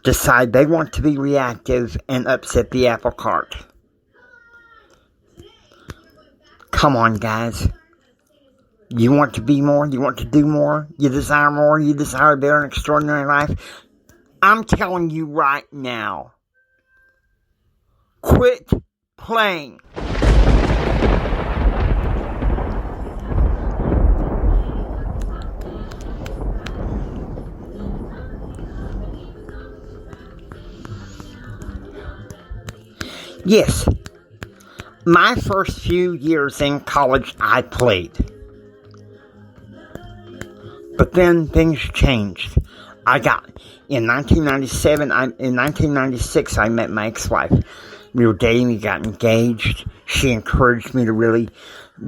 decide they want to be reactive and upset the apple cart. Come on, guys. You want to be more? You want to do more? You desire more? You desire a better and extraordinary life? I'm telling you right now. Quit playing. Yes, my first few years in college, I played. But then things changed. In 1996, I met my ex-wife. We were dating, we got engaged. She encouraged me to really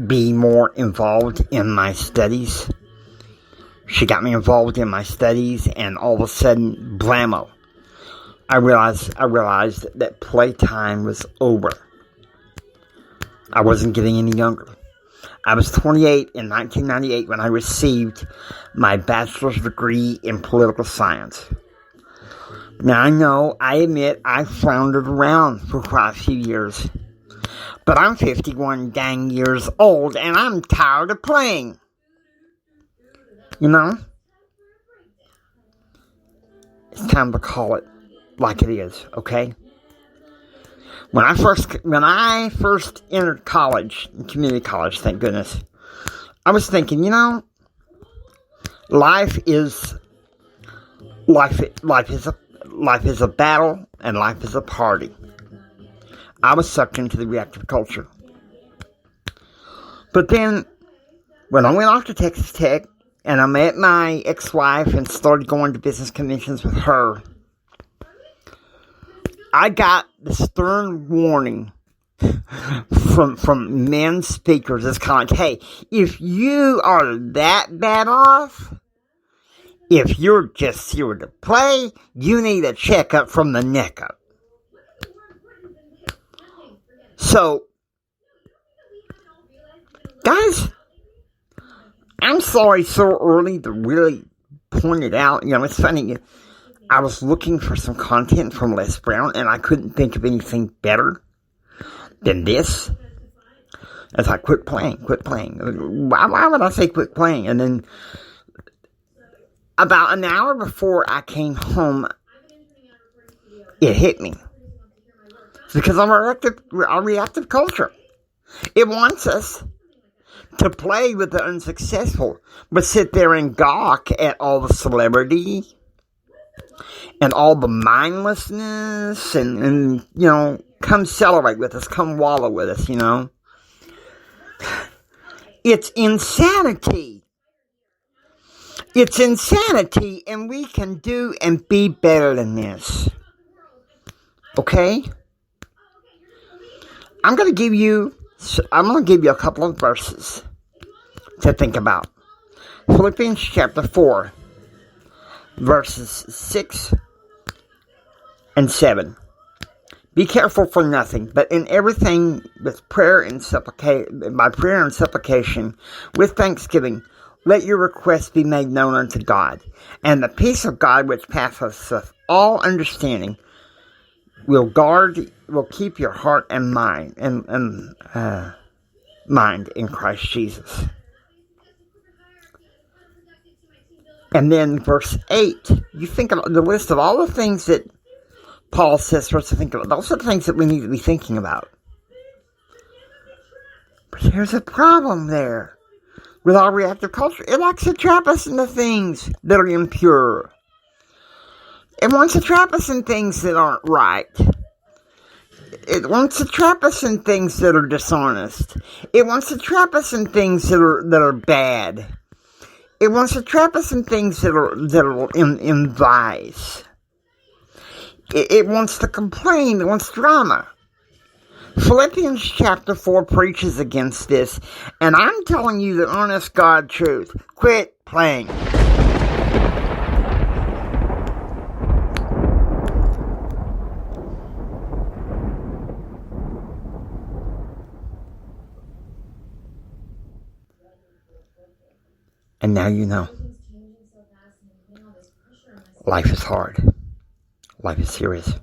be more involved in my studies. She got me involved in my studies, and all of a sudden, blammo. I realized that playtime was over. I wasn't getting any younger. I was 28 in 1998 when I received my bachelor's degree in political science. Now I admit I floundered around for quite a few years. But I'm 51 dang years old and I'm tired of playing. You know? It's time to call it like it is, okay? When I first entered college, community college, thank goodness, I was thinking, life is a battle and life is a party. I was sucked into the reactive culture. But then, when I went off to Texas Tech, and I met my ex-wife and started going to business conventions with her, I got the stern warning from men speakers. It's kind of like, hey, if you are that bad off, if you're just here to play, you need a checkup from the neck up. So, guys, I'm sorry so early to really point it out. It's funny. I was looking for some content from Les Brown, and I couldn't think of anything better than this. It's like, quit playing. Why would I say quit playing? And then, about an hour before I came home, it hit me. It's because of our reactive culture. It wants us to play with the unsuccessful, but sit there and gawk at all the celebrity and all the mindlessness and come celebrate with us, come wallow with us, It's insanity. It's insanity, and we can do and be better than this. Okay? I'm going to give you a couple of verses to think about. Philippians chapter 4. Verses 6 and 7. Be careful for nothing, but in everything with prayer and supplication, with thanksgiving, let your requests be made known unto God. And the peace of God, which passeth all understanding, will keep your heart and mind in Christ Jesus. And then verse 8, you think of the list of all the things that Paul says for us to think about. Those are the things that we need to be thinking about. But there's a problem there with our reactive culture. It likes to trap us into things that are impure. It wants to trap us in things that aren't right. It wants to trap us in things that are dishonest. It wants to trap us in things that are bad. It wants to trap us in things that are in vice. It wants to complain. It wants drama. Philippians chapter 4 preaches against this. And I'm telling you the honest God truth. Quit playing. And now you know. Life is hard. Life is serious.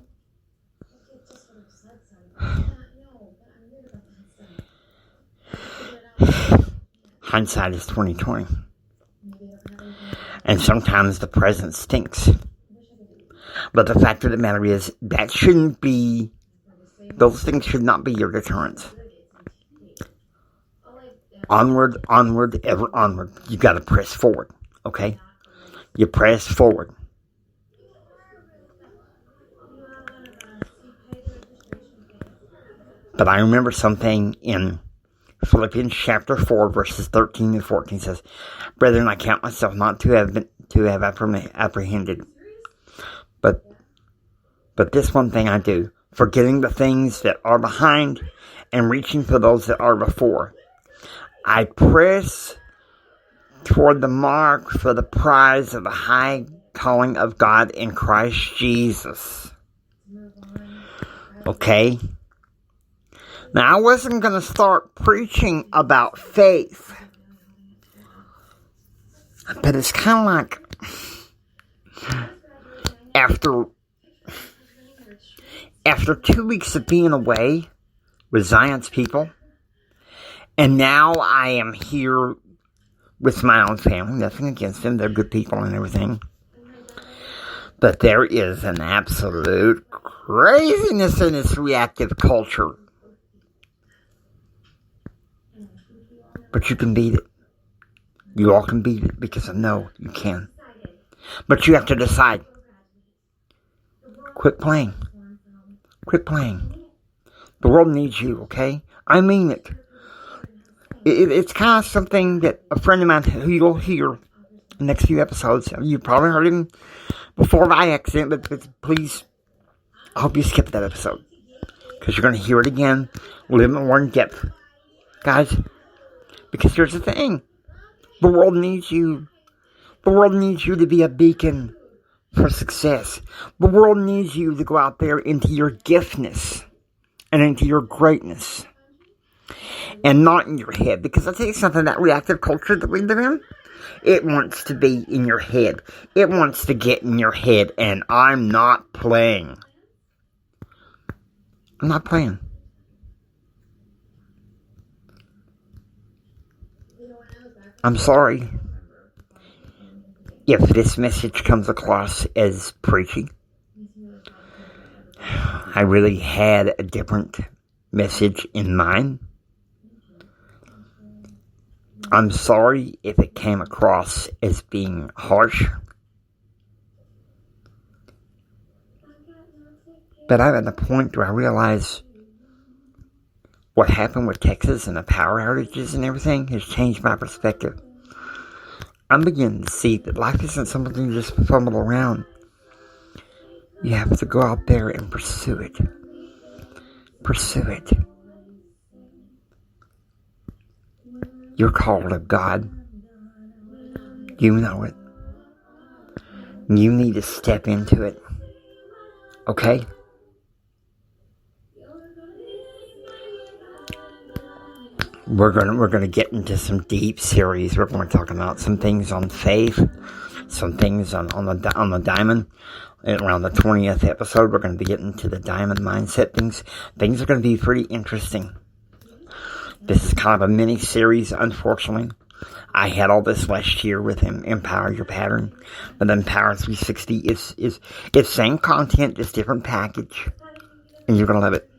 Hindsight is 20/20. And sometimes the present stinks. But the fact of the matter is, those things should not be your deterrents. Onward, ever onward. You gotta press forward, okay? You press forward. But I remember something in Philippians chapter 4, verses 13 and 14 says, "Brethren, I count myself not to have apprehended. But this one thing I do, forgetting the things that are behind and reaching for those that are before. I press toward the mark for the prize of the high calling of God in Christ Jesus." Okay? Now, I wasn't going to start preaching about faith. But it's kind of like after 2 weeks of being away with Zion's people, and now I am here with my own family. Nothing against them. They're good people and everything. But there is an absolute craziness in this reactive culture. But you can beat it. You all can beat it because I know you can. But you have to decide. Quit playing. Quit playing. The world needs you, okay? I mean it. It's kind of something that a friend of mine who you'll hear in the next few episodes. You probably heard him before by accident, but please, I hope you skip that episode. Because you're going to hear it again, a little bit more in depth. Guys, because here's the thing. The world needs you. The world needs you to be a beacon for success. The world needs you to go out there into your giftness and into your greatness. And not in your head. Because I'll tell you something, that reactive culture that we live in, it wants to be in your head. It wants to get in your head. And I'm not playing. I'm not playing. I'm sorry if this message comes across as preachy. I really had a different message in mind. I'm sorry if it came across as being harsh. But I'm at the point where I realize what happened with Texas and the power outages and everything has changed my perspective. I'm beginning to see that life isn't something you just fumble around. You have to go out there and pursue it. Pursue it. You're called of God. You know it. You need to step into it. Okay? We're gonna get into some deep series. We're going to talk about some things on faith, some things on the diamond. And around the 20th episode, we're going to be getting to the diamond mindset things. Things are going to be pretty interesting. This is kind of a mini series, unfortunately. I had all this last year with Empower Your Pattern, but Empower 360 is same content, just different package, and you're gonna love it.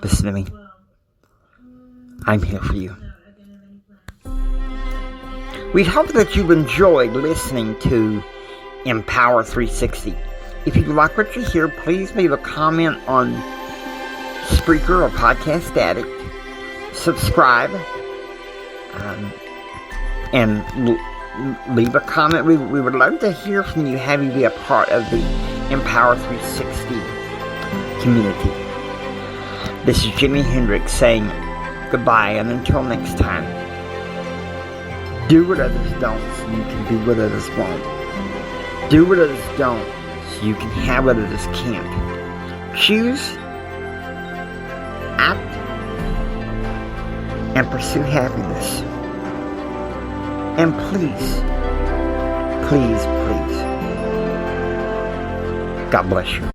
Listen to me. I'm here for you. We hope that you've enjoyed listening to Empower 360. If you like what you hear, please leave a comment on Spreaker or Podcast Addict. Subscribe and leave a comment. We would love to hear from you, have you be a part of the Empower 360 community. This is Jimi Hendrix saying goodbye, and until next time, do what others don't so you can be what others won't. Do what others don't so you can have what others can't. Choose, act, and pursue happiness. And please, please, please, God bless you.